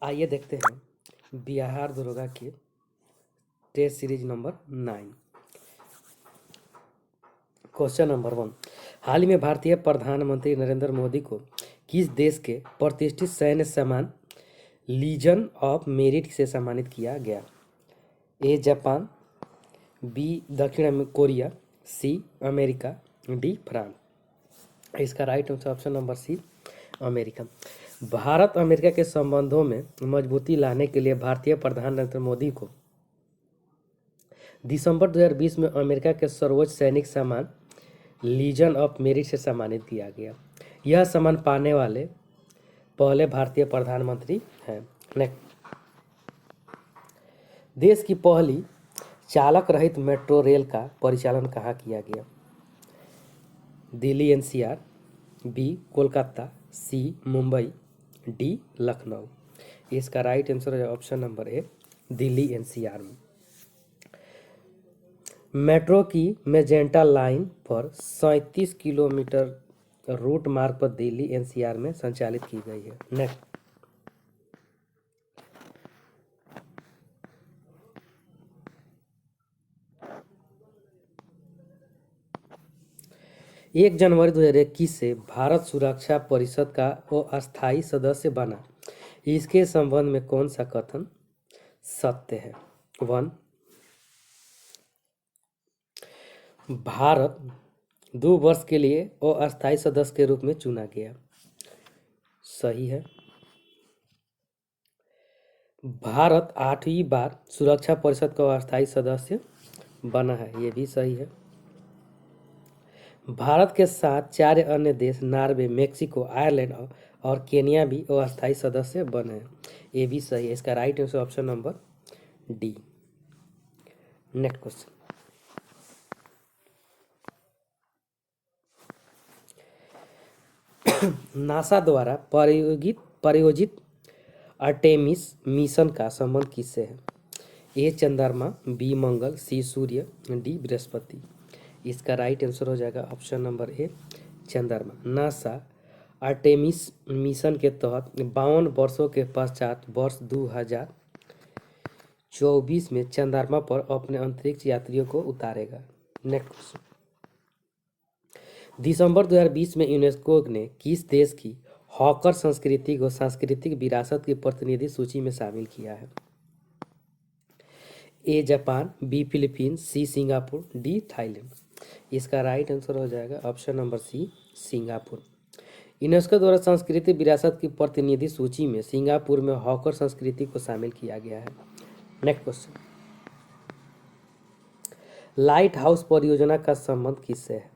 आइए देखते हैं बिहार दरोगा की test series number 9। Question number 1। हाल ही में भारतीय प्रधानमंत्री नरेंद्र मोदी को किस देश के प्रतिष्ठित सैन्य सम्मान लीजन ऑफ मेरिट से सम्मानित किया गया? ए जापान, बी दक्षिण Korea, C America, D France. इसका right answer option number C America. Bharat America के संबंधों में मजबूती लाने के लिए भारतीय प्रधानमंत्री नरेंद्र मोदी को दिसंबर 2020 में अमेरिका के सर्वोच्च सैनिक सम्मान लीजन ऑफ मेरिट से सम्मानित किया गया। यह सम्मान पाने वाले पहले भारतीय प्रधानमंत्री हैं। नेक्स्ट, देश की पहली चालक रहित मेट्रो रेल का परिचालन कहाँ किया गया? दिल्ली एनसीआर, बी कोलकाता, सी मुंबई, डी लखनऊ। इसका राइट आंसर है ऑप्शन नंबर ए दिल्ली एनसीआर में। मेट्रो की मेजेंटा लाइन पर 37 किलोमीटर रूट मार्ग पर दिल्ली एनसीआर में संचालित की गई है। नेक्स्ट, एक जनवरी 2021 से भारत सुरक्षा परिषद का अस्थायी सदस्य बना। इसके संबंध में कौन सा कथन सत्य है? 1, भारत 2 वर्ष के लिए अस्थायी सदस्य के रूप में चुना गया। सही है। भारत 8वीं बार सुरक्षा परिषद का अस्थायी सदस्य बना है, ये भी सही है। भारत के साथ 4 अन्य देश नॉर्वे, मेक्सिको, आयरलैंड और केन्या भी अस्थायी सदस्य बने हैं, ये भी सही है। इसका right answer option number D. Next question, NASA द्वारा प्रायोजित आर्टेमिस मिशन का संबंध किससे है? ए चंद्रमा, बी मंगल, सी सूर्य, डी बृहस्पति। इसका राइट आंसर हो जाएगा ऑप्शन नंबर ए चंद्रमा। नासा आर्टेमिस मिशन के तहत 52 वर्षों के पश्चात वर्ष 2024 में चंद्रमा पर अपने अंतरिक्ष यात्रियों को उतारेगा। नेक्स्ट क्वेश्चन, दिसंबर 2020 में यूनेस्को ने किस देश की हॉकर संस्कृति को सांस्कृतिक विरासत की प्रतिनिधि सूची में शामिल किया है? A Japan, B Philippines, C Singapore, D Thailand. इसका राइट आंसर हो जाएगा option number C Singapore. UNESCO द्वारा सांस्कृतिक विरासत की प्रतिनिधि सूची में सिंगापुर में हॉकर संस्कृति को शामिल किया गया है। नेक्स्ट क्वेश्चन, लाइट हाउस परियोजना का संबंध किससे है?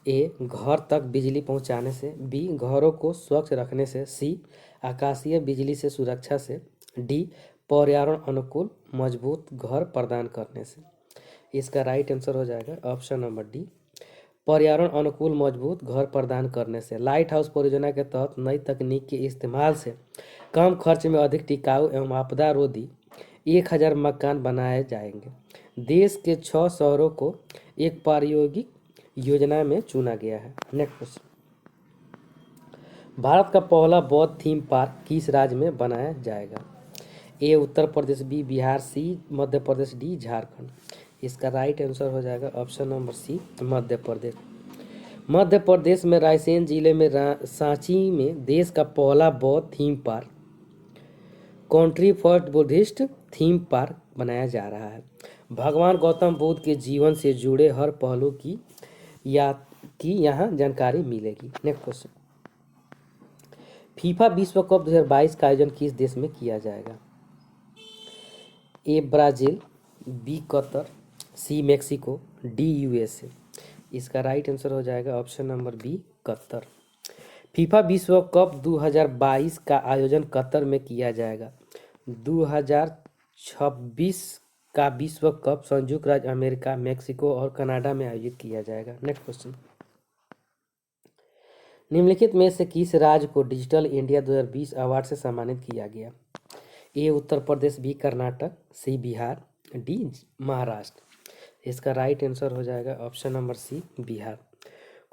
ए घर तक बिजली पहुंचाने से, बी घरों को स्वच्छ रखने से, सी आकाशीय बिजली से सुरक्षा से, डी पर्यावरण अनुकूल मजबूत घर प्रदान करने से। इसका राइट आंसर हो जाएगा ऑप्शन नंबर डी पर्यावरण अनुकूल मजबूत घर प्रदान करने से। लाइट हाउस परियोजना के तहत नई तकनीक के इस्तेमाल से कम खर्च में अधिक टिकाऊ एवं आपदा रोधी 1000 मकान बनाए जाएंगे। देश के 6 शहरों को एक प्रायोगिक योजना में चुना गया है। नेक्स्ट क्वेश्चन, भारत का पहला बौद्ध थीम पार्क किस राज्य में बनाया जाएगा? ए उत्तर प्रदेश, बी बिहार, सी मध्य प्रदेश, डी झारखंड। इसका राइट आंसर हो जाएगा ऑप्शन नंबर सी मध्य प्रदेश। मध्य प्रदेश में रायसेन जिले में सांची में देश का पहला बौद्ध theme park country first Buddhist theme park बनाया जा रहा है। भगवान गौतम बुद्ध के जीवन से जुड़े हर पहलू की यहाँ जानकारी मिलेगी। नेक्स्ट क्वेश्चन, फीफा विश्व कप 2022 का आयोजन किस देश में किया जाएगा? A Brazil, B Qatar, C Mexico, D USA. इसका राइट आंसर हो जाएगा option number B Qatar. FIFA विश्व कप 2022 का आयोजन कतर में किया जाएगा। 2026 का विश्व कप संयुक्त राज्य अमेरिका, मेक्सिको और कनाडा में आयोजित किया जाएगा। नेक्स्ट क्वेश्चन, निम्नलिखित में से किस राज्य को डिजिटल इंडिया 2020 अवार्ड से सम्मानित किया गया? A Uttar Pradesh, B Karnataka, C Bihar, D Maharashtra. इसका राइट आंसर हो जाएगा option number C Bihar.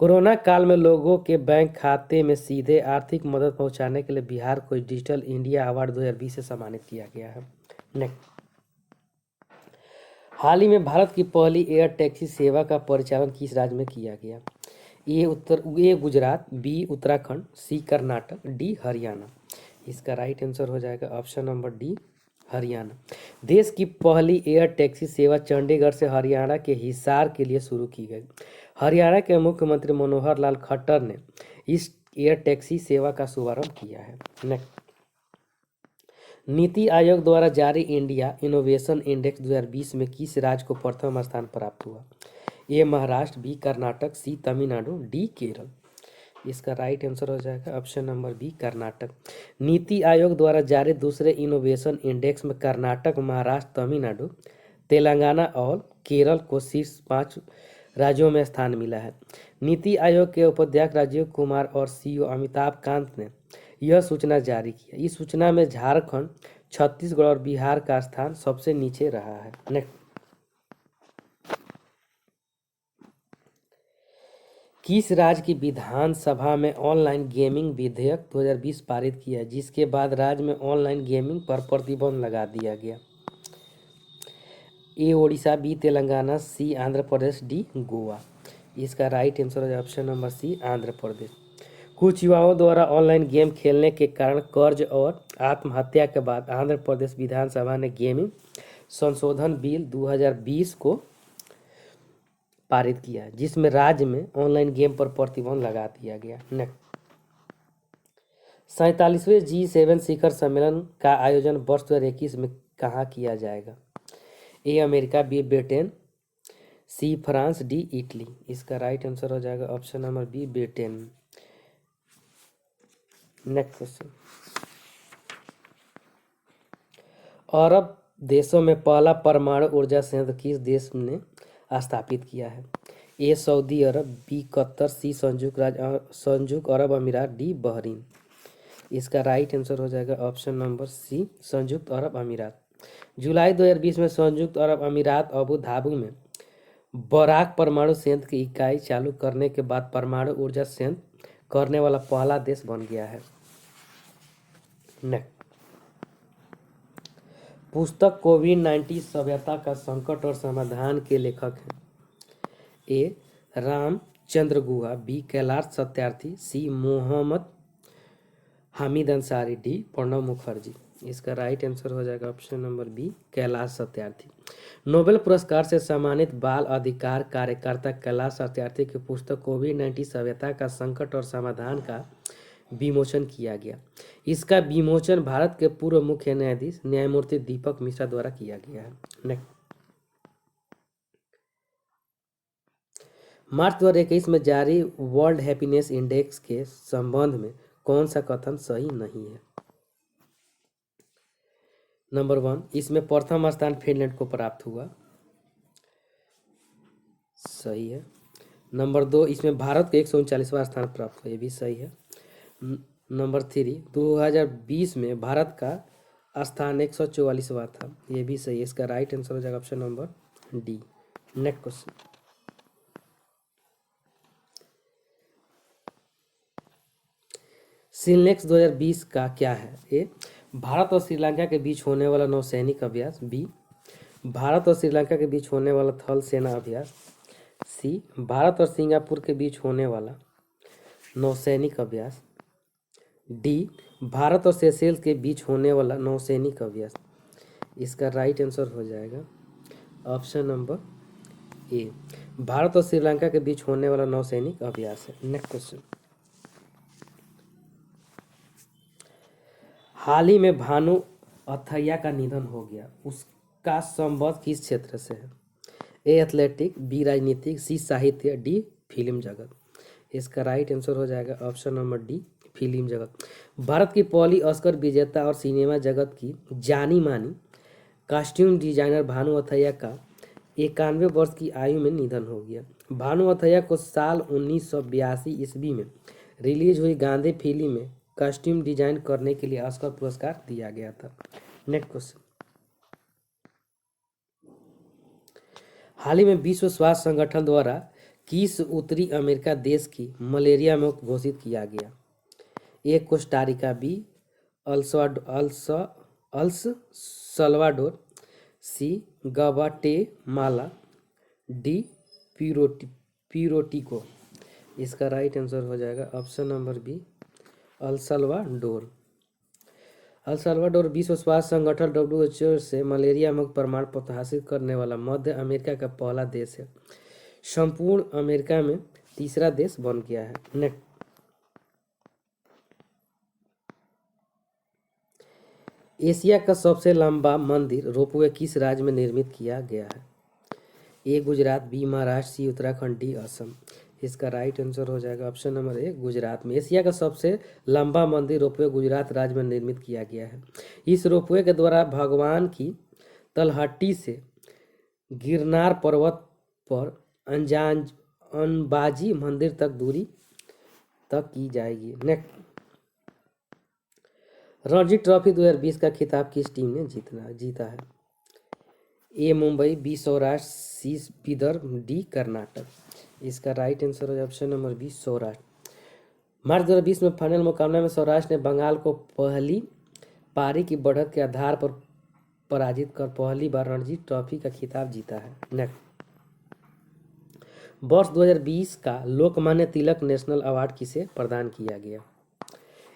Corona काल में लोगों के बैंक खाते में सीधे आर्थिक मदद पहुंचाने के लिए बिहार को डिजिटल इंडिया अवार्ड 2020 से सम्मानित किया गया है। नेक्स्ट, हाल ही में भारत की पहली एयर टैक्सी सेवा का परिचालन किस राज्य में किया गया? ए गुजरात, बी उत्तराखंड, सी कर्नाटक, डी हरियाणा। इसका राइट आंसर हो जाएगा ऑप्शन नंबर डी, हरियाणा। देश की पहली एयर टैक्सी सेवा चंडीगढ़ से हरियाणा के हिसार के लिए शुरू की गई। हरियाणा के मुख्यमंत्री मनोहर लाल खट्टर ने इस एयर टैक्सी सेवा का शुभारंभ किया है। नेक्स्ट, नीति आयोग द्वारा जारी इंडिया इनोवेशन इंडेक्स 2020 में किस राज्य को प्रथम स्थान प्राप्त हुआ? ए महाराष्ट्र, बी कर्नाटक, सी तमिलनाडु, डी केरल। इसका राइट आंसर हो जाएगा option number B, Karnataka. NITI Aayog द्वारा जारी दूसरे इनोवेशन इंडेक्स में कर्नाटक, महाराष्ट्र, तमिलनाडु, तेलंगाना और केरल को शीर्ष 5 राज्यों में स्थान मिला है। नीति आयोग के उपाध्यक्ष राजीव कुमार और सीईओ अमिताभ कांत ने यह सूचना जारी की। इस सूचना में झारखंड, छत्तीसगढ़ और बिहार का स्थान सबसे नीचे रहा है। नेक्स्ट, किस राज्य की विधानसभा में ऑनलाइन गेमिंग विधेयक 2020 पारित किया, जिसके बाद राज्य में ऑनलाइन गेमिंग पर प्रतिबंध लगा दिया गया? ए ओडिशा, बी तेलंगाना, सी आंध्र प्रदेश, डी गोवा। इसका राइट आंसर है ऑप्शन नंबर सी, आंध्र प्रदेश। कुछ युवाओं द्वारा ऑनलाइन गेम खेलने के कारण कर्ज और आत्महत्या के बाद आंध्र प्रदेश विधानसभा ने गेमिंग संशोधन बिल 2020 को पारित किया, जिसमें राज्य में ऑनलाइन गेम पर प्रतिबंध लगा दिया गया। नेक्स्ट, 47वें G7 शिखर सम्मेलन का आयोजन वर्ष 2021 में कहाँ किया जाएगा? A America, B Britain, C France, D Italy. इसका राइट आंसर हो जाएगा option number B, Britain. Next question, अरब देशों में पहला परमाणु ऊर्जा संयंत्र किस देश ने स्थापित किया है? ए सऊदी अरब, बी कतर, सी संयुक्त अरब अमीरात, डी बहरीन। इसका राइट आंसर हो जाएगा ऑप्शन नंबर सी, संयुक्त अरब अमीरात। जुलाई 2020 में संयुक्त अरब अमीरात अबू धाबी में बराक परमाणु संयंत्र की इकाई चालू करने के बाद परमाणु ऊर्जा संयंत्र करने वाला पहला देश बन गया है। नेक्स्ट, पुस्तक कोविड-19 सभ्यता का संकट और समाधान के लेखक हैं? A Ramachandra Guha, B Kailash Satyarthi, C Mohammad Hamid Ansari, D Pranab Mukherjee. इसका राइट आंसर हो जाएगा option number B, Kailash Satyarthi. Nobel पुरस्कार से सम्मानित बाल अधिकार कार्यकर्ता कैलाश सत्यार्थी की पुस्तक कोविड-19 सभ्यता का संकट और समाधान का विमोचन किया गया। इसका विमोचन भारत के पूर्व मुख्य न्यायाधीश न्यायमूर्ति दीपक मिश्रा द्वारा किया गया है। नेक्स्ट, मार्च 2021 में जारी वर्ल्ड हैप्पीनेस इंडेक्स के संबंध में कौन सा कथन सही नहीं है? नंबर 1, इसमें प्रथम स्थान फिनलैंड को प्राप्त हुआ, सही है। नंबर 2, इसमें भारत को 139वां स्थान प्राप्त हुआ, ये भी सही है। नंबर 3, 2020 में भारत का स्थान 144वां था, ये भी सही है। इसका राइट आंसर हो जाएगा option number D. Next question, सिलनेक्स 2020 का क्या है? ए भारत और श्रीलंका के बीच होने वाला नौसैनिक अभ्यास, बी भारत और श्रीलंका के बीच होने वाला थल सेना अभ्यास, सी भारत और सिंगापुर के बीच होने वाला नौसैनिक अभ्यास, डी भारत और सेशेल्स के बीच होने वाला नौसैनिक अभ्यास। इसका राइट आंसर हो जाएगा ऑप्शन नंबर ए, भारत और श्रीलंका के बीच होने वाला नौसैनिक अभ्यास है। नेक्स्ट क्वेश्चन, हाल ही में भानु अथैया का निधन हो गया, उसका संबंध किस क्षेत्र से है? ए एथलेटिक, बी राजनीतिक, सी साहित्य, डी फिल्म जगत। इसका राइट आंसर हो जाएगा ऑप्शन नंबर डी, फिल्म जगत। भारत की पहली ऑस्कर विजेता और सिनेमा जगत की जानी मानी कॉस्ट्यूम डिजाइनर भानु अथैया का 91 वर्ष की आयु में निधन हो गया। भानु अथैया को साल 1982 ईस्वी में रिलीज हुई गांधी फिल्म में कॉस्ट्यूम डिजाइन करने के लिए ऑस्कर पुरस्कार दिया गया था। नेक्स्ट क्वेश्चन, हाल ही में विश्व स्वास्थ्य संगठन द्वारा किस उत्तरी अमेरिका देश की मलेरिया मुक्त घोषित किया गया? A Costa Rica, B El Salvador, C Guatemala, D Puerto Rico. इसका राइट आंसर हो जाएगा option number B El Salvador. El Salvador विश्व स्वास्थ्य संगठन WHO से मलेरिया मुक्त प्रमाण पत्र हासिल करने वाला मध्य अमेरिका का पहला देश है। संपूर्ण अमेरिका में तीसरा देश बन गया है। नेक्स्ट, एशिया का सबसे लंबा मंदिर रोपवे किस राज्य में निर्मित किया गया है? ए गुजरात, बी महाराष्ट्र, सी उत्तराखंड, डी असम। इसका राइट आंसर हो जाएगा ऑप्शन नंबर ए गुजरात में। एशिया का सबसे लंबा मंदिर रोपवे गुजरात राज्य में निर्मित किया गया है। इस रोपवे के द्वारा भगवान की तलहटी से गिरनार पर्वत पर अंबाजी मंदिर तक दूरी तक की जाएगी। नेक्स्ट, रणजी ट्रॉफी 2020 का खिताब किस टीम ने जीता है? ए मुंबई, बी सौराष्ट्र, सी विदर्भ, डी कर्नाटक। इसका राइट आंसर है ऑप्शन नंबर बी सौराष्ट्र। मार्च 2020 में फाइनल मुकाबले में सौराष्ट्र ने बंगाल को पहली पारी की बढ़त के आधार पर पराजित कर पहली बार रणजी ट्रॉफी का खिताब जीता है। नेक्स्ट, वर्ष 2020 का लोकमान्य तिलक नेशनल अवार्ड किसे प्रदान किया गया?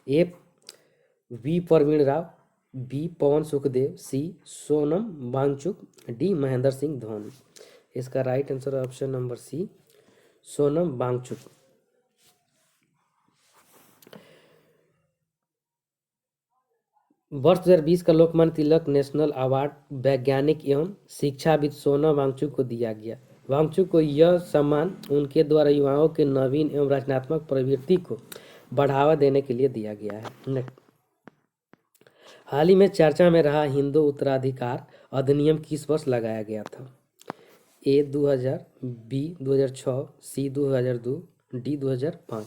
A V Parveen Rao, B Pawan Sukhdev, C Sonam Wangchuk, D Mahendra Singh Dhoni. इसका राइट आंसर है option number C Sonam Wangchuk. वर्ष 2020 का लोकमान्य तिलक नेशनल अवार्ड वैज्ञानिक एवं शिक्षाविद सोनम वांगचुक को दिया गया। वांगचुक को यह सम्मान उनके द्वारा युवाओं के नवीन एवं रचनात्मक प्रवृत्ति को बढ़ावा देने के लिए दिया गया है। नेक्स्ट, हाल ही में चर्चा में रहा हिंदू उत्तराधिकार अधिनियम किस वर्ष लगाया गया था? ए 2000, बी 2006, सी 2002, डी 2005।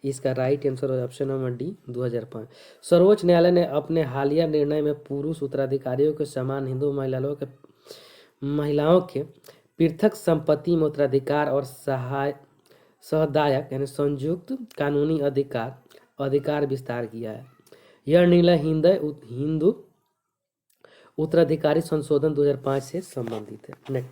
इसका राइट आंसर है ऑप्शन नंबर डी 2005। सर्वोच्च न्यायालय ने अपने हालिया निर्णय में पुरुष उत्तराधिकारियों के समान हिंदू महिलाओं के पृथक संपत्ति में उत्तराधिकार और सहदायक यानी संयुक्त कानूनी अधिकार विस्तार किया है। यह निर्णय हिंदू उत्तराधिकारी संशोधन 2005 से संबंधित है। नेक्स्ट,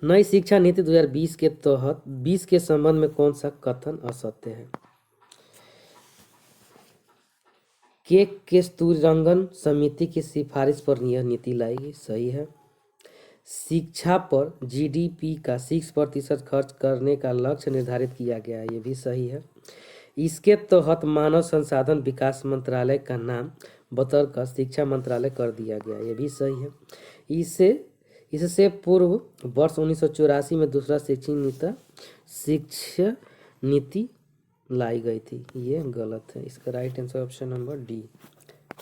नई शिक्षा नीति 2020 के तहत 20 के संबंध में कौन सा कथन असत्य है? के कस्तूररंगन समिति की सिफारिश पर यह नीति लाई गई, सही है। शिक्षा पर GDP का 6% खर्च करने का लक्ष्य निर्धारित किया गया है, ये भी सही है। इसके तहत मानव संसाधन विकास मंत्रालय का नाम बदल कर शिक्षा मंत्रालय कर दिया गया, ये भी सही है। इससे पूर्व वर्ष 1984 में दूसरा शिक्षा नीति लाई गई थी, ये गलत है। इसका right answer option number D.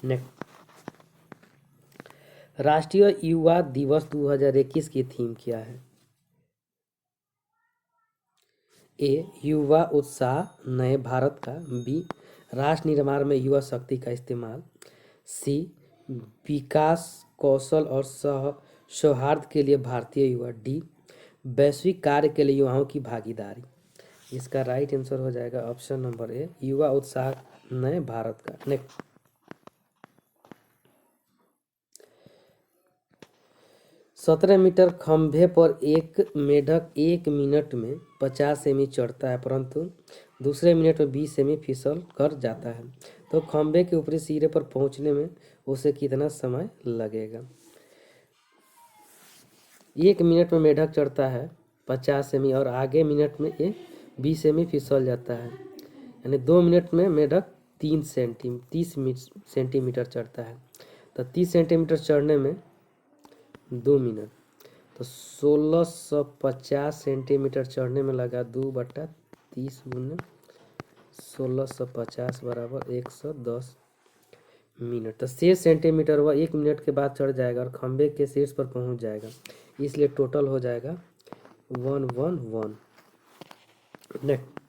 Next, राष्ट्रीय युवा दिवस 2021 की थीम क्या है? ए युवा उत्साह नए भारत का, बी राष्ट्र निर्माण में युवा शक्ति का इस्तेमाल, सी विकास कौशल और सौहार्द के लिए भारतीय युवा, डी वैश्विक कार्य के लिए युवाओं की भागीदारी। इसका राइट आंसर हो जाएगा ऑप्शन नंबर ए युवा उत्साह नए भारत का। नेक्स्ट, 17 मीटर खंभे पर एक मेढक 1 मिनट में 50 सेमी चढ़ता है, परंतु दूसरे मिनट में 20 सेमी फिसल कर जाता है, तो खंभे के ऊपरी सिरे पर पहुंचने में उसे कितना समय लगेगा? 1 मिनट में मेढक चढ़ता है 50 सेमी और आगे मिनट में ये 20 सेमी फिसल जाता है, यानी 2 मिनट में मेढक 30 सेंटीमीटर चढ़ता है, तो 30 सेंटीमीटर चढ़ने में 2 मिनट, तो 1650 सेंटीमीटर चढ़ने में लगा 2/30 गुना 1650 बराबर 110 मिनट, तो 6 सेंटीमीटर वह 1 मिनट के बाद चढ़ जाएगा और खंभे के शीर्ष पर पहुंच जाएगा, इसलिए टोटल हो जाएगा 111। नेक्स्ट,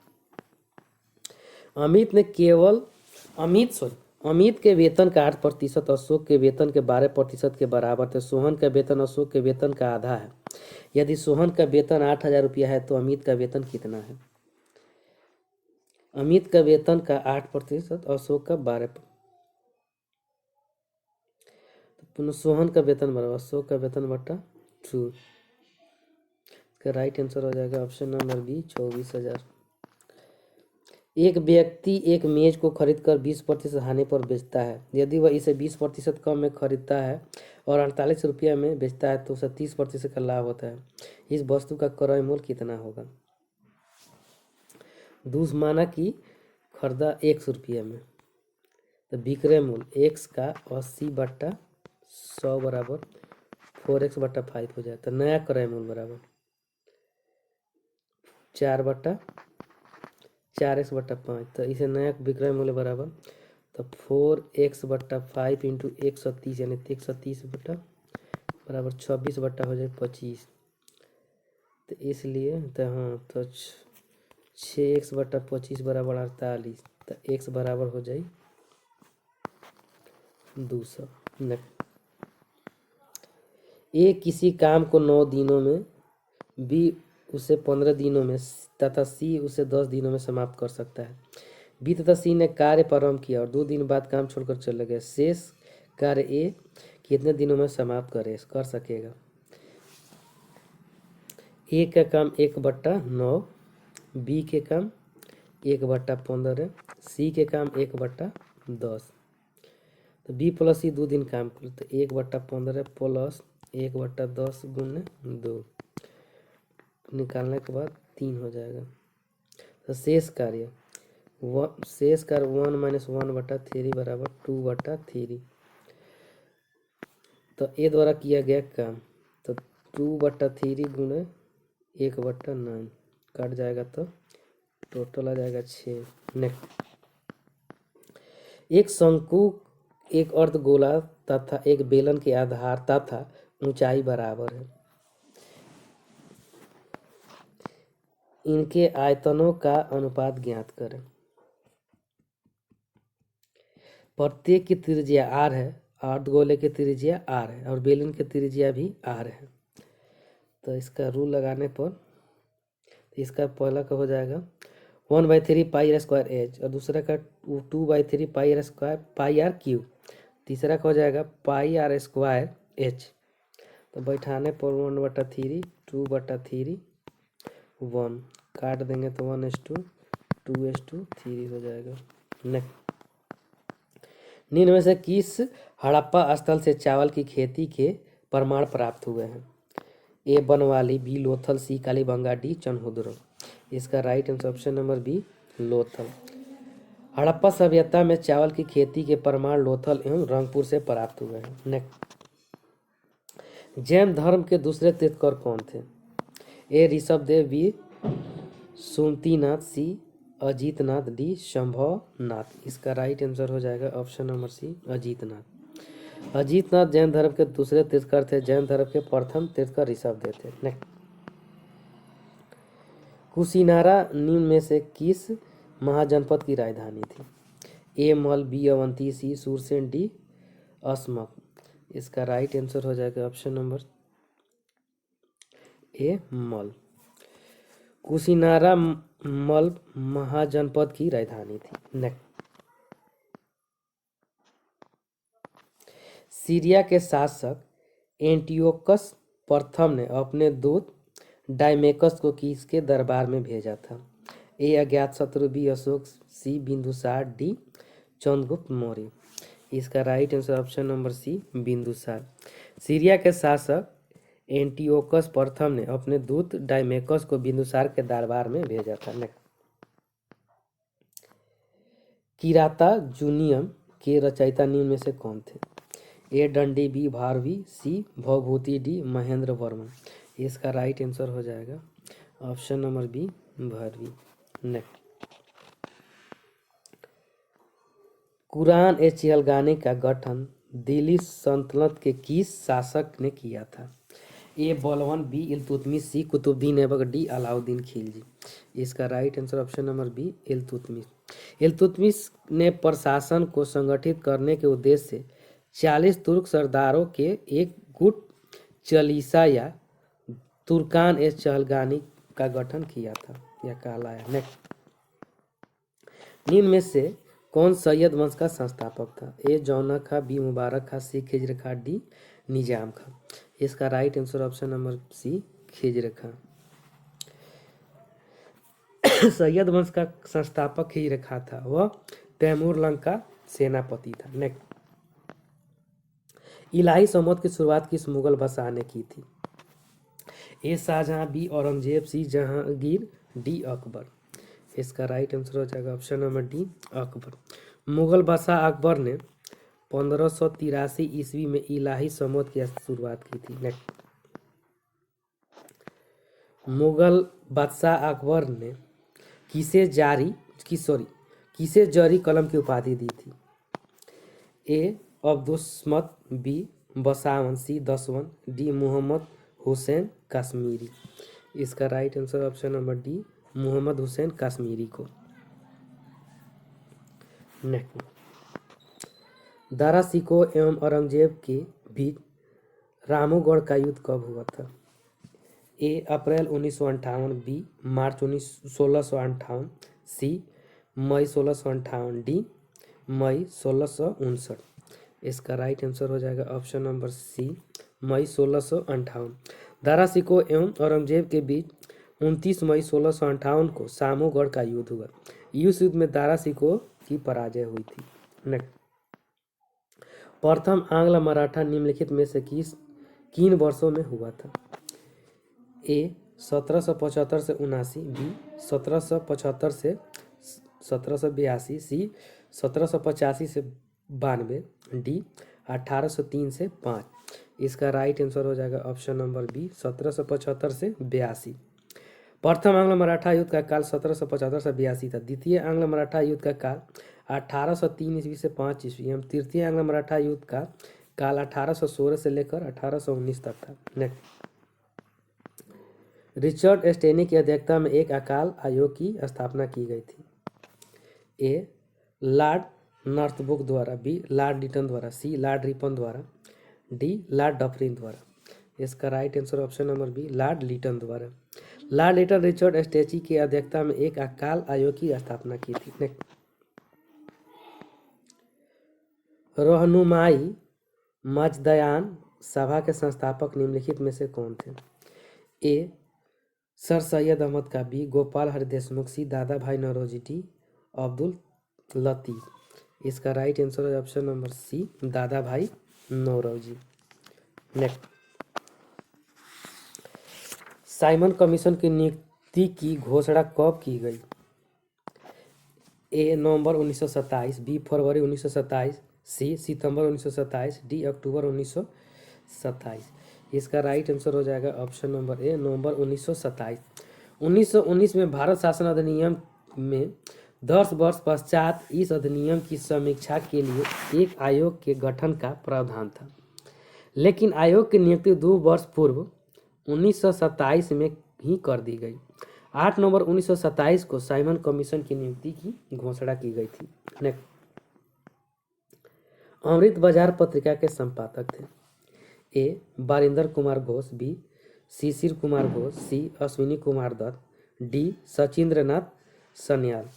अमित के वेतन का 8%, अशोक के वेतन के 12% के बराबर थे। सोहन का वेतन अशोक के वेतन का आधा है। यदि सोहन का वेतन 8,000 रुपया है तो अमित का वेतन कितना है? अमित का वेतन का 8%, अशोक का 12%। तो सोहन का वेतन बराबर अशोक का वेतन बटा 2। इसका राइट आंसर हो जाएगा ऑप्शन नंबर बी, 24,000। एक व्यक्ति एक मेज को खरीदकर 20% हानि पर बेचता है। यदि वह इसे 20% कम में खरीदता है और 48 रुपया में बेचता है तो उसे 30% का लाभ होता है। इस वस्तु का क्रय मूल्य कितना होगा? दूस माना कि खरीदा 100 रुपया में, तो विक्रय मूल्य x का 80/100 बराबर 4x/5 हो जाए। तो नया क्रय मूल्य बराबर 4/4x/5। तो इसे नया विक्रय मूल्य बराबर तो 4x/5 इंटू 130 यानी 130 बटा बराबर 26 हो जाए 25। तो इसलिए तो हाँ तो 6x/25 बराबर 48। तो x बराबर हो जाए 200। ए किसी काम को 9 दिनों में, बी उसे 15 दिनों में तथा सी उसे 10 दिनों में समाप्त कर सकता है। बी तथा सी ने कार्य प्रारंभ किया और 2 दिन बाद काम छोड़कर चले गए। शेष कार्य ए कितने दिनों में समाप्त कर सकेगा? ए का काम 1/9, बी के काम 1/15, सी के काम 1/10। तो बी प्लस सी 2 दिन काम कर तो 1/15 प्लस 1/10 गुने 2 निकालने के बाद 3 हो जाएगा। तो शेष कार्य 1 - 1/3 बराबर 2/3। तो ए द्वारा किया गया काम तो 2/3 गुणे 1/9 काट जाएगा तो टोटल आ जाएगा 6। नेक्स्ट, एक शंकु, एक अर्धगोला तथा एक बेलन के आधार तथा ऊंचाई बराबर है। इनके आयतनों का अनुपात ज्ञात करें। प्रत्येक की त्रिज्या r है, अर्धगोले की त्रिज्या r है और बेलन की त्रिज्या भी r है। तो इसका रूल लगाने पर इसका पहला का हो जाएगा 1/3 πr² h और दूसरा का 2/3 πr² πr³ तीसरा का हो जाएगा πr² h। तो बैठाने पर 1/3 2/3 1 काट देंगे तो 1:2:3 हो जाएगा। नेक्स्ट, निम्न में से किस हड़प्पा स्थल से चावल की खेती के प्रमाण प्राप्त हुए हैं? A Banawali, B Lothal, C Kalibangan, D Chanhudaro. इसका right answer option number B Lothal. Harappa सभ्यता में चावल की खेती के प्रमाण लोथल एवं रंगपुर से प्राप्त हुए हैं। नेक्स्ट, जैन धर्म के दूसरे तीर्थंकर कौन थे? A Rishabhdev, B Sumatinath, C Ajitnath, D Sambhavnath. इसका राइट आंसर हो जाएगा option number C Ajitnath. Ajitnath Jain धर्म के दूसरे तीर्थंकर थे। जैन धर्म के प्रथम तीर्थंकर ऋषभदेव थे। नेक्स्ट, कुशीनारा निम्न में से किस महाजनपद की राजधानी थी? ए मल, बी अवंती, सी सूरसेन, डी अस्मक। इसका राइट आंसर हो जाएगा ऑप्शन नंबर ए मल। कुशीनारा मल महाजनपद की राजधानी थी। नेक्स्ट, सीरिया के शासक एंटियोकस प्रथम ने अपने दूत डायमेकस को किसके दरबार में भेजा था? A Ajatashatru, B Ashoka, C Bindusara, D Chandragupta Maurya. इसका right answer option number C Bindusara. Syria के शासक एंटियोकस प्रथम ने अपने दूत डायमेकस को बिंदुसार के दरबार में भेजा था। किराता जूनियम के रचयिता निम्न में से कौन थे? A Dandi, B Bharavi, C Bhavabhuti, D Mahendra Varman. इसका राइट आंसर हो जाएगा option number B Bharavi. Next, कुरान ए चिहलगानी का गठन दिल्ली सल्तनत के किस शासक ने किया था? A Balban, B Iltutmish, C Qutbuddin Aibak, D Alauddin Khilji. इसका right answer option number B Iltutmish. Iltutmish ने प्रशासन को संगठित करने के उद्देश्य से 40 तुर्क सरदारों के एक गुट चालीसा या तुर्कान ए चहलगानी का गठन किया था या कहलाया। नेक्स्ट, निम्न में से कौन सैयद वंश का संस्थापक था? A Jaunak Khan, B Mubarak Khan, C Khizr Khan, D Nizam Khan. इसका right answer option number C Khizr Khan. Sayyid वंश का संस्थापक खिज्र खां था। वह तैमूर लंग का सेनापति था। नेक्स्ट, इलाही समौत की शुरुआत किस मुगल बादशाह ने की थी? ए शाहजहां, बी औरंगजेब, सी जहांगीर, डी अकबर। इसका राइट आंसर हो जाएगा option number D Akbar. Mughal बादशाह अकबर ने 1583 ईस्वी में इलाही समौत की शुरुआत की थी। नेक्स्ट, मुगल बादशाह अकबर ने किसे जरी कलम की उपाधि दी थी? A Abdussamad, B Basawan, C Daswant, D Mohammad Hussain Kashmiri. इसका right answer option number D Mohammad Hussain Kashmiri को। नेक्स्ट, दारा शिकोह एवं औरंगजेब के बीच रामूगढ़ का युद्ध कब हुआ था? ए अप्रैल 1958, बी मार्च 1658, सी मई 1658, डी मई 1659। इसका राइट आंसर हो जाएगा ऑप्शन नंबर सी मई 1658। दारा शिकोह एवं औरंगजेब के बीच 29 मई 1658 को सामूगढ़ का युद्ध हुआ। इस युद्ध में दारा शिकोह की पराजय हुई थी। नेक्स्ट, प्रथम आंग्ल मराठा निम्नलिखित में से किन वर्षों में हुआ था? ए 1775 से 79, बी 1775 से 1782, सी 1785 से 92, डी 1803 से 5। इसका राइट आंसर हो जाएगा ऑप्शन नंबर बी 1775 से 82। प्रथम आंग्ल मराठा युद्ध का काल 1775 से 82 था। द्वितीय आंग्ल मराठा युद्ध का काल 1803 ईस्वी से 5 ईस्वी एवं तृतीय आंग्ल मराठा युद्ध का काल 1816 से लेकर 1819 तक था। नेक्स्ट, रिचर्ड स्टेनी की अध्यक्षता में एक अकाल आयोग की स्थापना की गई थी। ए लॉर्ड नॉर्थब्रुक द्वारा, बी लॉर्ड लिटन द्वारा, सी लॉर्ड रिपन द्वारा, डी लॉर्ड डफरिन द्वारा। इसका right answer option number B Lord Lytton द्वारा। लॉर्ड लिटन रिचर्ड स्टेनी की अध्यक्षता में एक अकाल आयोग की स्थापना की थी। नेक्स्ट, रहनुमाई मजदयान सभा के संस्थापक निम्नलिखित में से कौन थे? ए सर सैयद अहमद का, बी गोपाल हरि देशमुख, सी दादा भाई नौरोजी, डी अब्दुल लतीफ। इसका राइट आंसर है ऑप्शन नंबर सी दादा भाई नौरोजी। नेक्स्ट, साइमन कमीशन की नियुक्ति की घोषणा कब की गई? ए नवंबर 1927, बी फरवरी 1927, सी सितंबर 1927, डी अक्टूबर 1927। इसका राइट आंसर हो जाएगा ऑप्शन नंबर ए नवंबर 1927। 1919 में भारत शासन अधिनियम में 10 वर्ष पश्चात इस अधिनियम की समीक्षा के लिए एक आयोग के गठन का प्रावधान था, लेकिन आयोग की नियुक्ति 2 वर्ष पूर्व 1927 में ही कर दी गई। 8 नवंबर 1927 को साइमन कमीशन की नियुक्ति की घोषणा की गई थी। नेक्स्ट, अमृत बाजार पत्रिका के संपादक थे। ए बारिंदर कुमार घोष, बी शिशिर कुमार घोष, सी अश्विनी कुमार दत्त, डी सचिंद्र नाथ सन्याल।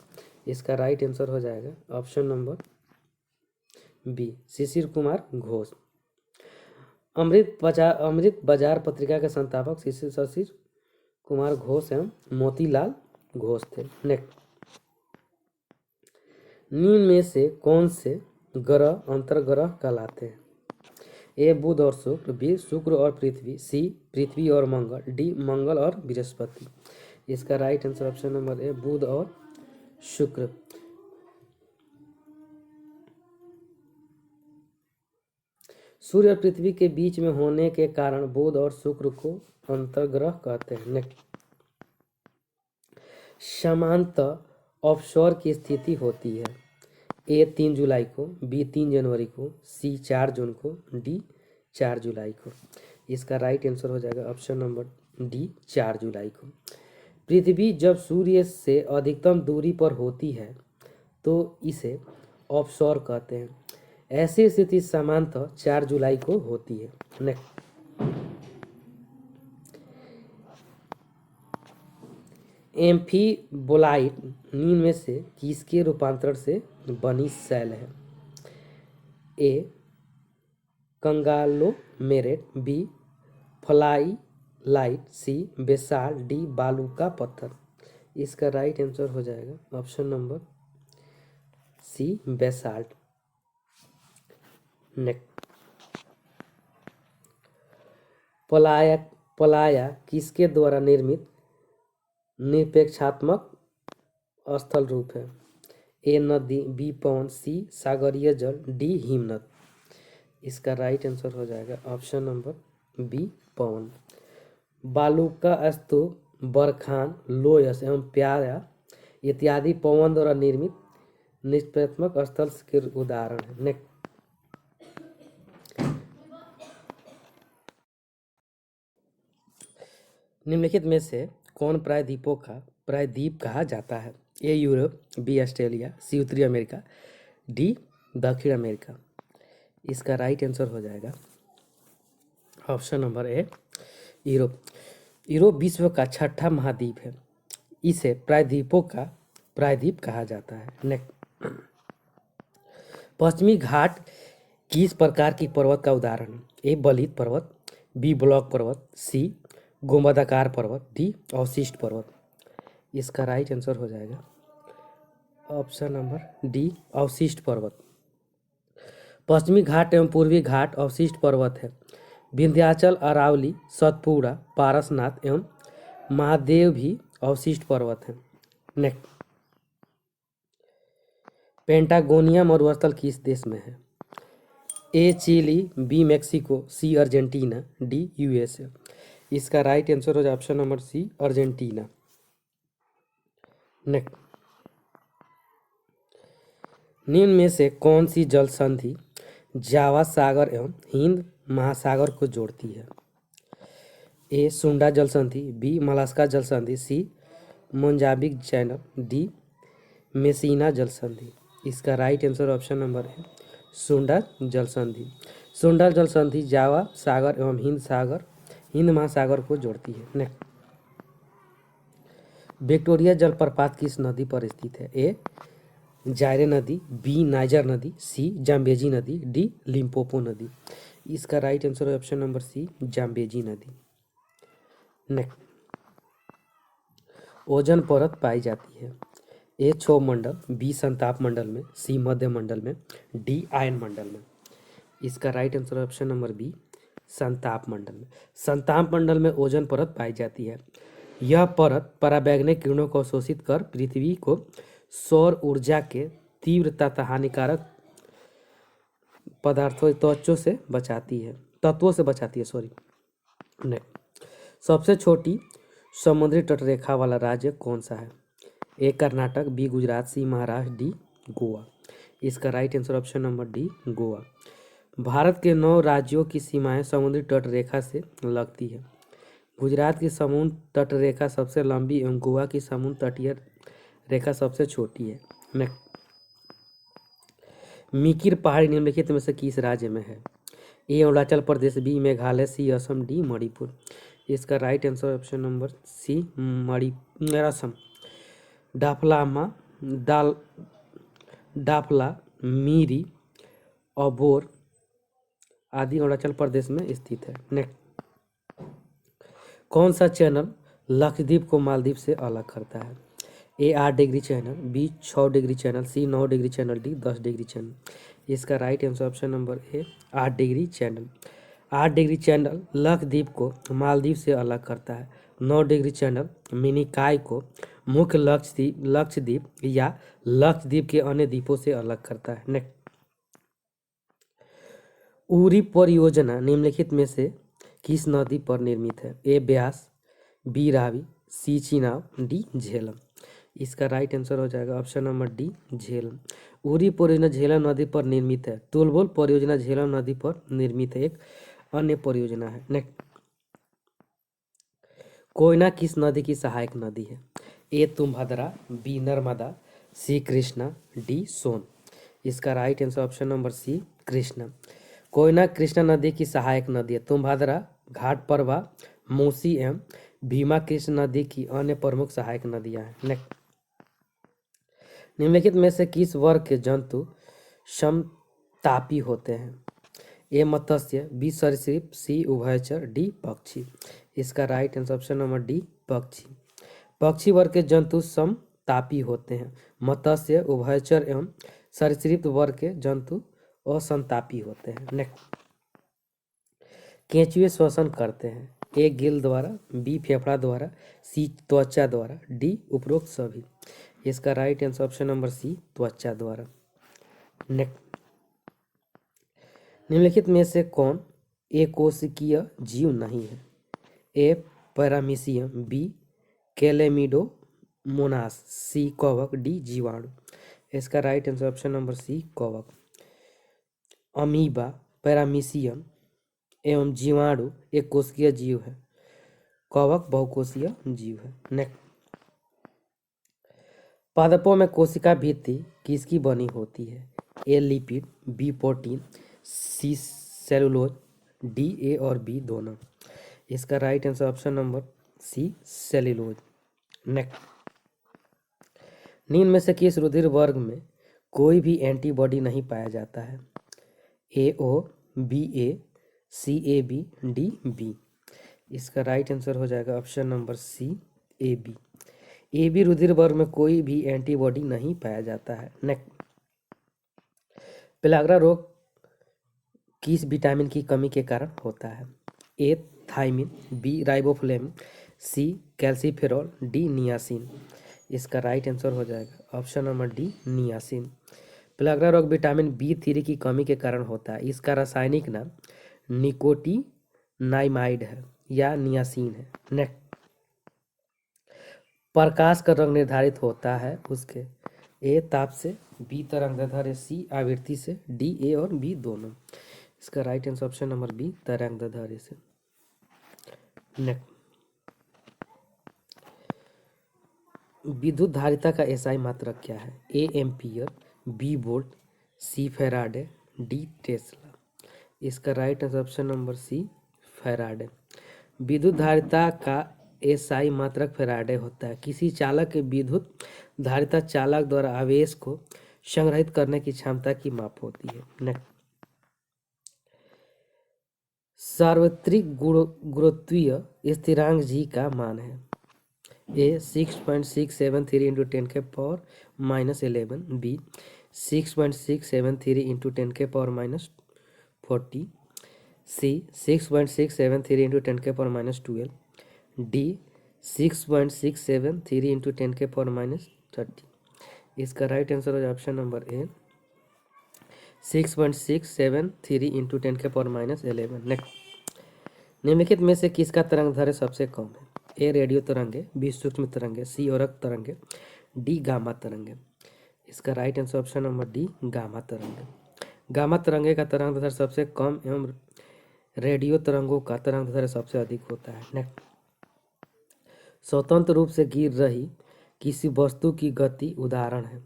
इसका राइट आंसर हो जाएगा option number B Shishir Kumar Ghosh. अमृत बाजार पत्रिका के संस्थापक शिशिर कुमार घोष एवं मोतीलाल घोष थे। नेक्स्ट, निम्न में से कौन से ग्रह अंतर्ग्रह कहलाते हैं? ए बुध और शुक्र, बी शुक्र और पृथ्वी, सी पृथ्वी और मंगल, डी मंगल और बृहस्पति। इसका right answer option number A Budh और शुक्र। सूर्य और पृथ्वी के बीच में होने के कारण बुध और शुक्र को अंतर्ग्रह कहते हैं। नेक्स्ट, समांतर ऑफशोर की स्थिति होती है। ए 3 जुलाई को, बी 3 जनवरी को, सी 4 जून को, डी 4 जुलाई को। इसका राइट आंसर हो जाएगा ऑप्शन नंबर डी 4 जुलाई को। पृथ्वी जब सूर्य से अधिकतम दूरी पर होती है तो इसे ऑफशोर कहते हैं। ऐसी स्थिति सामान्यतः 4 जुलाई को होती है। नेक्स्ट, एम्फीबोलाइट निम्न में से किसके रूपांतरण से बनी सेल है? A conglomerate, B phyllite, C basalt, D बालू का पत्थर। इसका राइट आंसर हो जाएगा option number C basalt. Next, पलाया किसके द्वारा निर्मित निरपेक्षात्मक स्थल रूप है? ए नदी, बी पवन, सी सागरीय जल, डी हिमनद। इसका राइट आंसर हो जाएगा ऑप्शन नंबर बी पवन। बालूका स्तूप, बरखान, लोयस एवं प्यारा इत्यादि पवन द्वारा निर्मित निरपेक्षात्मक स्थल के उदाहरण है। नेक्स्ट, निम्नलिखित में से कौन प्रायद्वीपों का प्रायद्वीप कहा जाता है? ए यूरोप, बी ऑस्ट्रेलिया, सी उत्तरी अमेरिका, डी दक्षिण अमेरिका। इसका राइट आंसर हो जाएगा ऑप्शन नंबर ए यूरोप। यूरोप विश्व का 6ठा महाद्वीप है। इसे प्रायद्वीपों का प्रायद्वीप कहा जाता है। नेक्स्ट, पश्चिमी घाट किस प्रकार की पर्वत का उदाहरण है? ए बलित पर्वत, बी ब्लॉक पर्वत, सी गुंबदाकार पर्वत, डी अवशिष्ट पर्वत। इसका राइट आंसर हो जाएगा ऑप्शन नंबर डी अवशिष्ट पर्वत। पश्चिमी घाट एवं पूर्वी घाट अवशिष्ट पर्वत है। विंध्याचल, अरावली, सतपुड़ा, पारसनाथ एवं महादेव भी अवशिष्ट पर्वत हैं। नेक्स्ट, पेंटागोनिया मरुस्थल किस देश में है? A Chile, B Mexico, C Argentina, D USA. इसका राइट आंसर हो जाए option number C Argentina. Next, निम्न में से कौन सी जल संधि जावा सागर एवं हिंद महासागर को जोड़ती है? ए सुंडा जल संधि, बी मलास्का जल संधि, सी मोजाम्बिक चैनल, डी मेसीना जल संधि। इसका राइट आंसर ऑप्शन नंबर है सुंडा जल संधि। सुंडा जल संधि जावा सागर एवं हिंद महासागर को जोड़ती है। नेक्स्ट, विक्टोरिया जलप्रपात किस नदी पर स्थित है? ए जायरे नदी, बी नाइजर नदी, सी जाम्बेजी नदी, डी लिम्पोपो नदी। इसका राइट आंसर है ऑप्शन नंबर सी जाम्बेजी नदी। नेक्स्ट, ओजोन परत पाई जाती है? ए क्षोभ मंडल, बी संताप मंडल में, सी मध्य मंडल में, डी आयन मंडल में। इसका right answer option number B संताप मंडल में। संताप मंडल में ओजोन परत पाई जाती है। यह परत पराबैंगनी किरणों को अवशोषित कर पृथ्वी को सौर ऊर्जा के तीव्र तथा हानिकारक तत्वों से बचाती है। सॉरी। सबसे छोटी समुद्री तटरेखा वाला राज्य कौन सा है? ए कर्नाटक, बी गुजरात, सी महाराष्ट्र, डी गोवा। इसका right answer option number D Goa. Bharat के 9 राज्यों की सीमाएं समुद्री तटरेखा से लगती है। गुजरात की समुद्र तटरेखा सबसे लंबी एवं गोवा की समुद्र तटीय रेखा सबसे छोटी है। नेक्स्ट, मिकिर पहाड़ी निम्नलिखित में से किस राज्य में है? A Arunachal Pradesh, B Meghalaya, C Assam, D Manipur. इसका right answer option number C Assam. Dafla, Miri, Abor आदि अरुणाचल प्रदेश में स्थित है। नेक्स्ट, कौन सा चैनल लक्षद्वीप को मालदीव से अलग करता है? A 8 degree channel, B 6 degree channel, C 9 degree channel, D 10 degree channel. इसका right answer option number A 8 degree channel. 8 degree channel Lakshadweep को मालदीव से अलग करता है। 9 डिग्री चैनल मिनिकॉय को मुख्य लक्षद्वीप या लक्षद्वीप के अन्य द्वीपों से अलग करता है। नेक्स्ट, उरी परियोजना निम्नलिखित में से किस नदी पर निर्मित है? ए ब्यास, बी रावी, सी चिनाब, डी झेलम। इसका राइट आंसर हो जाएगा option number D Jhelum. Uri परियोजना झेलम नदी पर निर्मित है। तुलबुल परियोजना झेलम नदी पर निर्मित है, एक अन्य परियोजना है। नेक्स्ट, कोयना किस नदी की सहायक नदी है? A Tungabhadra, B Narmada, C Krishna, D Son. इसका right answer option number C Krishna. Koyna Krishna नदी की सहायक नदी है। तुम्भादरा, घाटप्रभा, मूसी एवं भीमा कृष्ण नदी की अन्य प्रमुख सहायक नदियां हैं। नेक्स्ट, निम्नलिखित में से किस वर्ग के जंतु समतापी होते हैं? ए मत्स्य, बी सरीसृप, सी उभयचर, डी पक्षी। इसका right answer option number D पक्षी। पक्षी वर्ग के जंतु समतापी होते हैं। मत्स्य, उभयचर एवं सरीसृप वर्ग के जंतु असमतापी होते हैं। नेक्स्ट, केंचुए श्वसन करते हैं। ए गिल द्वारा, बी फेफड़ा द्वारा, सी त्वचा द्वारा, डी उपरोक्त सभी। इसका right answer option number C त्वचा द्वारा। नेक्स्ट, निम्नलिखित में से कौन एकोशिकीय जीव नहीं है? ए पैरामीशियम, बी कैलेमिडोमोनास, सी कवक, डी जीवाणु। इसका right answer option number C कवक। अमीबा, पैरामीशियम एवं जीवाणु एक कोशिकीय जीव है। कवक बहुकोशीय जीव है। नेक्स्ट, पादपों में कोशिका भित्ति किसकी बनी होती है? A lipid, B protein, C cellulose, D A और बी दोनों। इसका right answer option number C cellulose. Next, निम्न में से किस रुधिर वर्ग में कोई भी एंटीबॉडी नहीं पाया जाता है? A O, B A, C A B, D B. इसका राइट आंसर हो जाएगा option number C A B. A B रुधिर वर्ग में कोई भी एंटीबॉडी नहीं पाया जाता है। नेक्स्ट, पेलाग्रा रोग किस विटामिन की कमी के कारण होता है? A thiamine, B riboflavin, C calciferol, D niacin. इसका राइट आंसर हो जाएगा option number D niacin. Pellagra रोग विटामिन B3 की कमी के कारण होता है। इसका रासायनिक नाम निकोटिनाइमाइड है या नियासिन है। नेक्स्ट, प्रकाश का रंग निर्धारित होता है उसके ए ताप से, बी तरंगदैर्ध्य, सी आवृत्ति से, डी ए और बी दोनों। इसका right answer option number B तरंगदैर्ध्य से। नेक्स्ट, विद्युत धारिता का एसआई मात्रक क्या है? A ampere, B volt, C faraday, D tesla. इसका right answer option number C faraday. विद्युत धारिता का एसआई मात्रक फैराडे होता है। किसी चालक के विद्युत धारिता चालक द्वारा आवेश को संग्रहित करने की क्षमता की माप होती है। नेक्स्ट, सार्वत्रिक गुरुत्वीय स्थिरांक जी का मान है? ए 6.673 इंटू 10⁻⁻11, बी 6.673 इंटू 10⁻⁻40, सी 6.673 इंटू 10⁻⁻12, डी 6.673 इंटू 10⁻⁻30। इसका राइट आंसर हो ऑप्शन नंबर ए 6.673 इंटू 10⁻11। नेक्स्ट, निम्नलिखित में से किसका तरंगदैर्ध्य सबसे कम है? ए रेडियो तरंगे, बी सूक्ष्म तरंगे, सी औरक तरंगे, डी गामा तरंगे। इसका right answer option number D gamma तरंगे। गामा तरंगे का तरंगदैर्ध्य सबसे कम एवं रेडियो तरंगों का तरंगदैर्ध्य सबसे अधिक होता है। नेक्स्ट, स्वतंत्र रूप से गिर रही किसी वस्तु की गति उदाहरण है?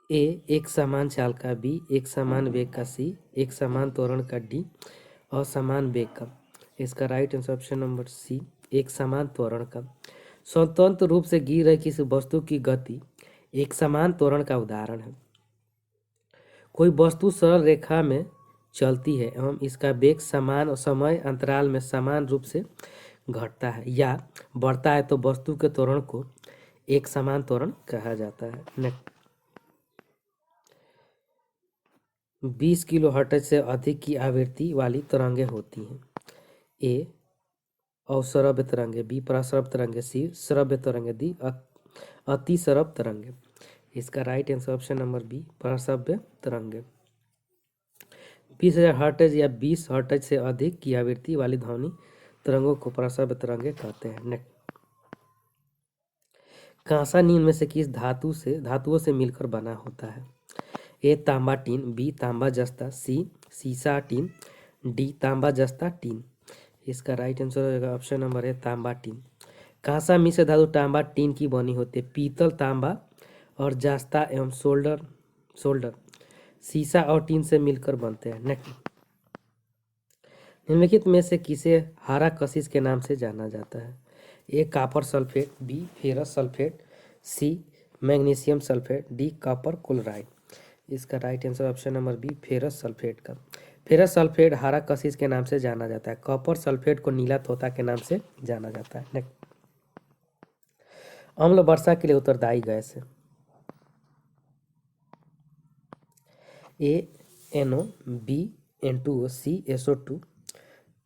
ए एक समान चाल का, बी एक समान वेग का, सी एक समान त्वरण का, डी असमान वेग का। इसका right answer option number C एक समान त्वरण का। स्वतंत्र रूप से गिर रही किसी वस्तु की गति एक समान त्वरण का उदाहरण है। कोई वस्तु सरल रेखा में चलती है एवं इसका वेग समान और समय अंतराल में समान रूप से घटता है या बढ़ता है तो वस्तु के त्वरण को एक समान त्वरण कहा जाता है। नेक्स्ट, 20 किलो हर्ट्ज से अधिक की आवृत्ति वाली तरंगें होती हैं। ए अवश्रव्य तरंगे, बी प्रश्रव्य तरंगे, सी श्रव्य तरंगे, डी अति श्रव्य तरंगे। इसका right answer option number B प्रश्रव्य तरंगे। 20,000 हर्ट्ज या 20 हर्ट्ज से अधिक की आवृत्ति वाली ध्वनि तरंगों को प्रश्रव्य तरंगे कहते हैं। नेक्स्ट, कांसा निम्न में से किस धातुओं से मिलकर बना होता है? ए तांबा टीन, बी तांबा जस्ता, सी सीसा टीन, डी तांबा जस्ता टीन। इसका राइट आंसर हो जाएगा ऑप्शन नंबर है तांबा टीन। कांसा मिश्र धातु तांबा टीन की बनी होती है। पीतल, तांबा और जास्ता एवं सोल्डर सीसा और टीन से मिलकर बनते हैं। नेक्स्ट, निम्नलिखित में से किसे हरा कशिश के नाम से जाना जाता है? A copper sulphate, B ferrous sulphate, C magnesium sulphate, D copper chloride. इसका right answer option number B ferrous sulphate का। फेरस सल्फेट हरा कशिश के नाम से जाना जाता है। कॉपर सल्फेट को नीला तोता के नाम से जाना जाता है। नेक्स्ट, अम्ल वर्षा के लिए उत्तरदायी गैस है? A NO, B N2O, C SO2,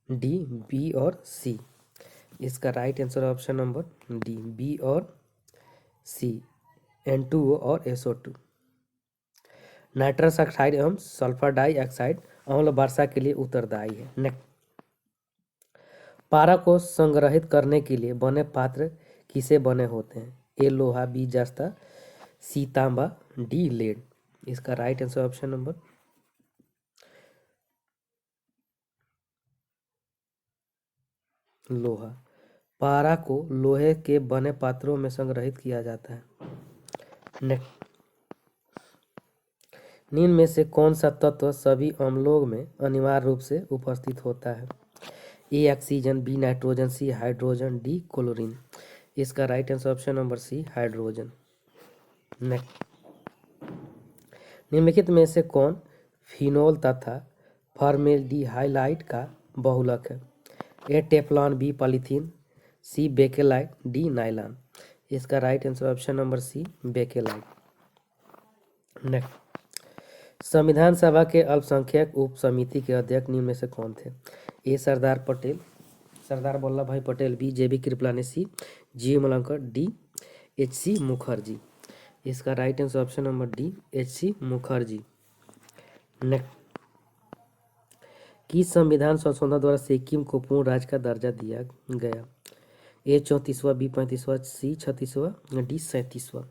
D B और सी। इसका right answer option number D B और सी N2O और SO2। नाइट्रस ऑक्साइड एवं सल्फर डाइऑक्साइड अम्ल वर्षा के लिए उत्तरदायी है। नेक्स्ट, पारा को संग्रहित करने के लिए बने पात्र किसे बने होते हैं? ए लोहा, बी जस्ता, सी तांबा, डी लेड। इसका राइट आंसर ऑप्शन नंबर लोहा। पारा को लोहे के बने पात्रों में संग्रहित किया जाता है। नेक्स्ट, निम्न में से कौन सा तत्व सभी अम्लों में अनिवार्य रूप से उपस्थित होता है? A oxygen, B nitrogen, C hydrogen, D chlorine. इसका right answer option number C hydrogen. Next, निम्नलिखित में से कौन फिनोल तथा फॉर्मेल्डिहाइड का बहुलक है? A Teflon, B polythene, C Bakelite, D nylon. इसका right answer option number C Bakelite. Next, संविधान सभा के अल्पसंख्यक उप समिति के अध्यक्ष निम्न में से कौन थे? ए सरदार वल्लभ भाई पटेल, बी JB कृपलानी, सी जी मलंकर, डी HC मुखर्जी। इसका right answer option number D HC Mukherjee. Next, किस संविधान संशोधन द्वारा सिक्किम को पूर्ण राज्य का दर्जा दिया गया? ए 34वां, बी 35वां, सी 36वां, डी 37वां।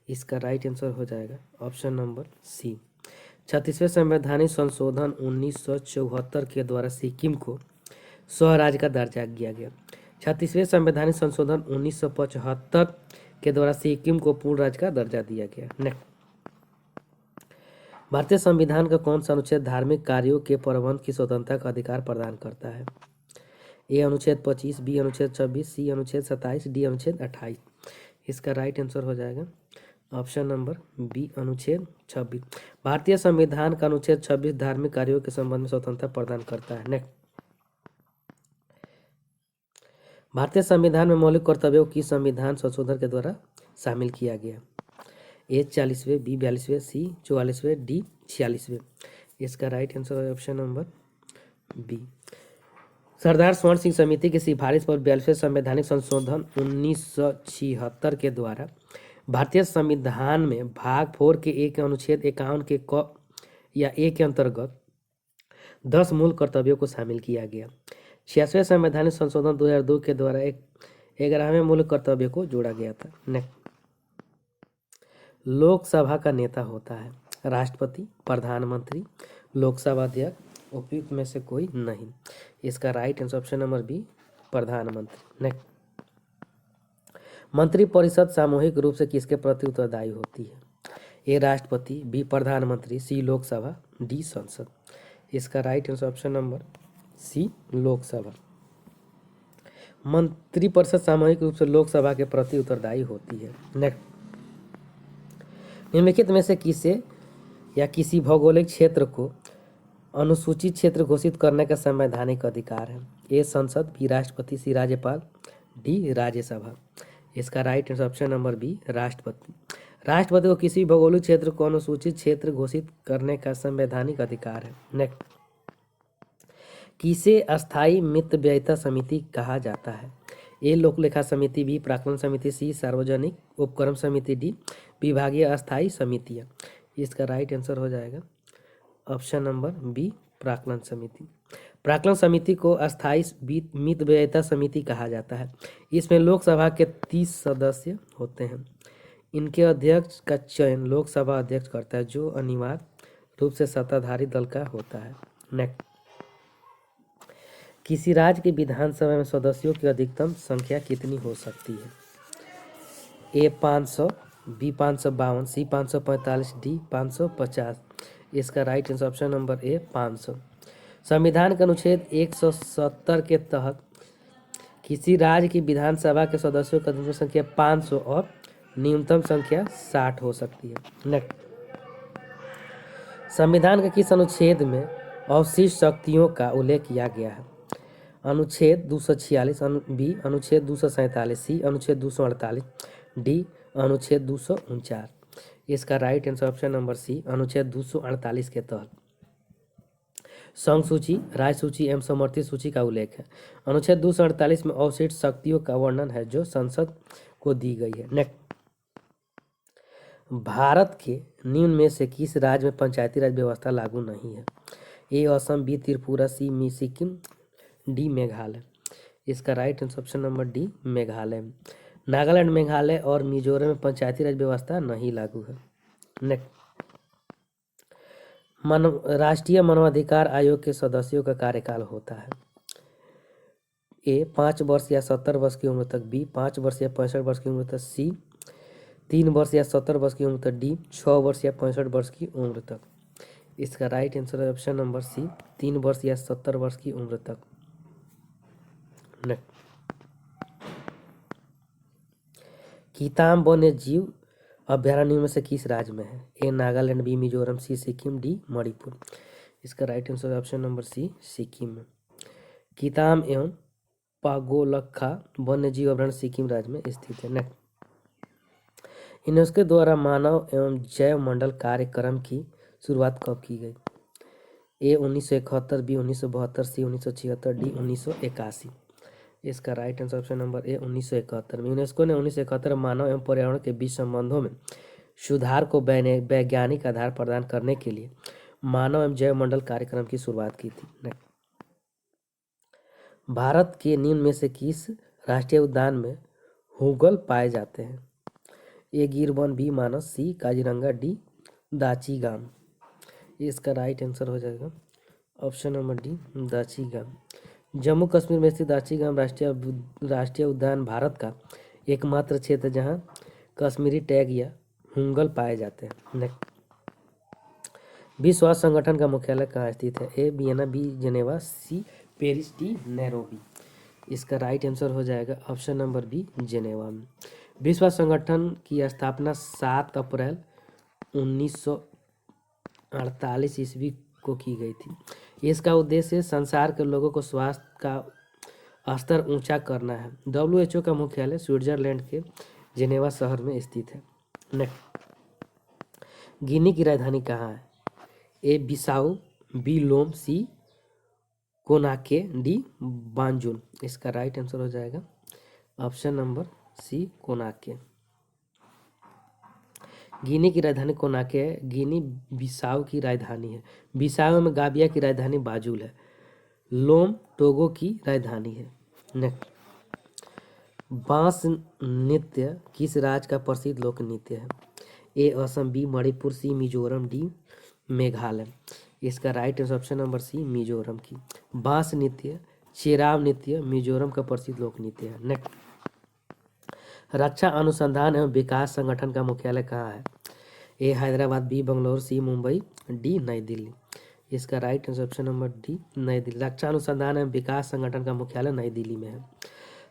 इसका राइट आंसर हो जाएगा ऑप्शन नंबर सी 36वें संवैधानिक संशोधन 1974 के द्वारा सिक्किम को स्वराज्य का दर्जा दिया गया। 36वें संवैधानिक संशोधन 1975 के द्वारा सिक्किम को पूर्ण राज्य का दर्जा दिया गया। नेक्स्ट, भारतीय संविधान का कौन सा अनुच्छेद धार्मिक कार्यों के प्रबंध की स्वतंत्रता का अधिकार प्रदान करता है? ए अनुच्छेद 25, बी अनुच्छेद 26, सी अनुच्छेद 27, डी अनुच्छेद 28। इसका राइट आंसर हो जाएगा ऑप्शन नंबर बी अनुच्छेद 26। भारतीय संविधान का अनुच्छेद 26 धार्मिक कार्यों के संबंध में स्वतंत्रता प्रदान करता है। नेक्स्ट, भारतीय संविधान में मौलिक कर्तव्यों की संविधान संशोधन के द्वारा शामिल किया गया? ए 40वें, बी 42वें, सी 44वें, डी 46वें। इसका राइट आंसर है ऑप्शन नंबर बी। सरदार स्वर्ण सिंह समिति की सिफारिश पर 42वें संवैधानिक संशोधन 1976 के द्वारा भारतीय संविधान में भाग 4 के एक अनुच्छेद 51 के क या ए के अंतर्गत 10 मूल कर्तव्यों को शामिल किया गया। 86वें संवैधानिक संशोधन 2002 के द्वारा 11वें मूल कर्तव्य को जोड़ा गया था। नेक्स्ट, लोकसभा का नेता होता है राष्ट्रपति, प्रधानमंत्री, लोकसभा अध्यक्ष, उपयुक्त में से कोई नहीं। इसका right answer option number B प्रधानमंत्री। नेक्स्ट, मंत्रिपरिषद सामूहिक रूप से किसके प्रति उत्तरदायी होती है? ए राष्ट्रपति, बी प्रधानमंत्री, सी लोकसभा, डी संसद। इसका right answer option number C Lok Sabha. मंत्रिपरिषद सामूहिक रूप से लोकसभा के प्रति उत्तरदायी होती है। नेक्स्ट, निम्नलिखित में से किसे या किसी भौगोलिक क्षेत्र को अनुसूचित क्षेत्र घोषित करने का संवैधानिक अधिकार है? ए संसद, बी राष्ट्रपति, सी राज्यपाल, डी राज्यसभा। इसका right answer option number B राष्ट्रपति। राष्ट्रपति को किसी भौगोलिक क्षेत्र को अनुसूचित क्षेत्र घोषित करने का संवैधानिक अधिकार है। नेक्स्ट, किसे अस्थायी मितव्ययिता समिति कहा जाता है? ए लोक लेखा समिति, बी प्राक्कलन समिति, सी सार्वजनिक उपक्रम समिति, डी विभागीय अस्थायी समितियां। इसका राइट आंसर हो जाएगा ऑप्शन नंबर बी प्राक्कलन समिति। प्राक्कलन समिति को अस्थायी मितव्ययिता समिति कहा जाता है। इसमें लोकसभा के 30 सदस्य होते हैं। इनके अध्यक्ष का चयन लोकसभा अध्यक्ष करता है, जो अनिवार्य रूप से सत्ताधारी दल का होता है। नेक्स्ट, किसी राज्य की विधानसभा में सदस्यों की अधिकतम संख्या कितनी हो सकती है? ए 500, बी 552, सी 545, डी 550। इसका राइट आंसर ऑप्शन नंबर ए 500। संविधान के अनुच्छेद 170 के तहत किसी राज्य की विधानसभा के सदस्यों की अधिकतम संख्या 500 और न्यूनतम संख्या 60 हो सकती है। नेक्स्ट, संविधान के किस अनुच्छेद में अवशिष्ट शक्तियों का उल्लेख किया गया है? अनुच्छेद 246, बी अनुच्छेद 247, सी अनुच्छेद 248, डी अनुच्छेद 249। इसका right answer option number C अनुच्छेद 248 के तहत संघ सूची, राज्य सूची एवं समर्थित सूची का उल्लेख है। अनुच्छेद 248 में अवशिष्ट शक्तियों का वर्णन है जो संसद को दी गई है। नेक्स्ट, भारत के निम्न में से किस राज्य में पंचायती राज व्यवस्था लागू नहीं है? A Assam, B Tripura, C Sikkim, D Meghalaya. इसका right answer option number D Meghalaya. Nagaland, Meghalaya और मिजोरम में पंचायती राज व्यवस्था नहीं लागू है। नेक्स्ट, राष्ट्रीय मानवाधिकार आयोग के सदस्यों का कार्यकाल होता है। ए 5 वर्ष या 70 वर्ष की उम्र तक, बी 5 वर्ष या 65 वर्ष की उम्र तक, सी 3 वर्ष या 70 वर्ष की उम्र तक, डी 6 वर्ष या 65 वर्ष की उम्र तक। इसका राइट आंसर है ऑप्शन नंबर सी 3 वर्ष या 70 वर्ष की उम्र तक। किताम वन्य जीव अभ्यारण्य में से किस राज्य में है? A Nagaland, B Mizoram, C Sikkim, D Manipur. इसका right answer option number C Sikkim में। किताम एवं पागोलखा वन्य जीव अभ्यारण्य सिक्किम राज्य में स्थित है। नेक्स्ट, यूनेस्को द्वारा मानव एवं जैव मंडल कार्यक्रम की शुरुआत कब की गई? ए 1971, बी 1972, सी 1976, डी 1981। इसका राइट आंसर ऑप्शन नंबर ए 1971 में। यूनेस्को ने 1971 मानव एवं पर्यावरण के बीच संबंधों में सुधार को वैज्ञानिक आधार प्रदान करने के लिए मानव एवं जैव मंडल कार्यक्रम की शुरुआत की थी। भारत के निम्न में से किस राष्ट्रीय उद्यान में हुगल पाए जाते हैं? ए गिरवन, बी मानस, सी काजीरंगा, डी दाचीगाम। इसका राइट आंसर हो जाएगा option number D Dachigam. Jammu Kashmir में स्थित दाचीगाम राष्ट्रीय उद्यान भारत का एकमात्र क्षेत्र है जहां कश्मीरी टैग या हुंगल पाए जाते हैं। नेक्स्ट, विश्व स्वास्थ्य संगठन का मुख्यालय कहाँ स्थित है? A Vienna, B Geneva, C Paris, D Nairobi. इसका राइट आंसर हो जाएगा ऑप्शन नंबर बी जेनेवा में। विश्व स्वास्थ्य संगठन की स्थापना 7 अप्रैल 1948 ईस्वी को की गई थी। इसका उद्देश्य संसार के लोगों को स्वास्थ्य का स्तर ऊंचा करना है। WHO का मुख्यालय स्विट्जरलैंड के जेनेवा शहर में स्थित है। नेक्स्ट, गिनी की राजधानी कहाँ है? ए बिसाऊ, बी लोम, सी कोनाके, डी बांजुल। इसका राइट आंसर हो जाएगा ऑप्शन नंबर सी कोनाके। गिनी की राजधानी कोनाके है। गिनी बिसाऊ की राजधानी है। बिसाऊ में गाबिया की राजधानी बाजुल है। लोम टोगो की राजधानी है। नेक्स्ट, बांस नृत्य किस राज्य का प्रसिद्ध लोक नृत्य है? A Assam, B Manipur, C Mizoram, D Meghalaya. इसका right answer option number C Mizoram की। बांस नृत्य, चेराव नृत्य मिजोरम का प्रसिद्ध लोक नृत्य है। नेक्स्ट, रक्षा अनुसंधान एवं विकास संगठन का मुख्यालय कहाँ है? ए हैदराबाद, बी बंगलौर, सी मुंबई, डी नई दिल्ली। इसका right answer option number D नई दिल्ली। रक्षा अनुसंधान एवं विकास संगठन का मुख्यालय नई दिल्ली में है।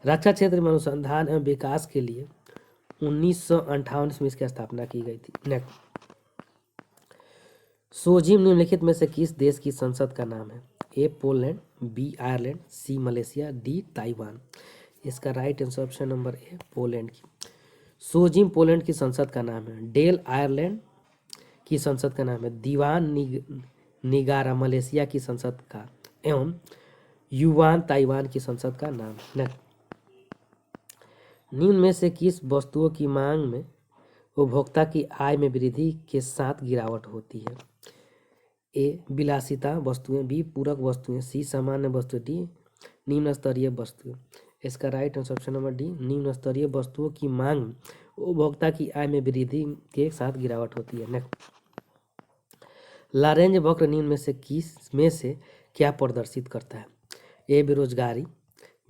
रक्षा क्षेत्र में अनुसंधान एवं विकास के लिए 1958 में इसकी स्थापना की गई थी। नेक्स्ट, सोजिम निम्नलिखित में से किस देश की संसद का नाम है? ए पोलैंड, बी आयरलैंड, सी मलेशिया, डी ताइवान। इसका राइट आंसर ऑप्शन नंबर ए पोलैंड की। सोजिम पोलैंड की संसद का नाम है। डेल आयरलैंड की संसद का नाम है। दीवान निगारा मलेशिया की संसद का एवं युवान ताइवान की संसद का नाम है। निम्न में से किस वस्तुओं की मांग में उपभोक्ता की आय में वृद्धि के साथ गिरावट होती है? ए विलासिता वस्तुएं, बी पूरक वस्तुएं, सी सामान्य वस्तुएं, डी निम्न स्तरीय वस्तुएं। इसका right answer option number D निम्न स्तरीय वस्तुओं की मांग में उपभोक्ता की आय में वृद्धि के साथ गिरावट होती है। नेक्स्ट, लारेंज वक्र निम्न में से किस में से क्या प्रदर्शित करता है? ए बेरोजगारी,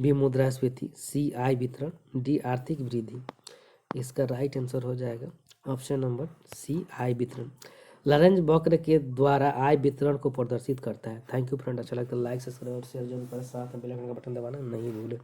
बी मुद्रास्फीति, सी आय वितरण, डी आर्थिक वृद्धि। इसका राइट आंसर हो जाएगा ऑप्शन नंबर सी आय वितरण। लॉरेंज वक्र के द्वारा आय वितरण को प्रदर्शित करता है। थैंक यू फ्रेंड, अच्छा लगता है लाइक सब्सक्राइब और शेयर जरूर करें, साथ में बेल आइकन का बटन दबाना नहीं भूलें।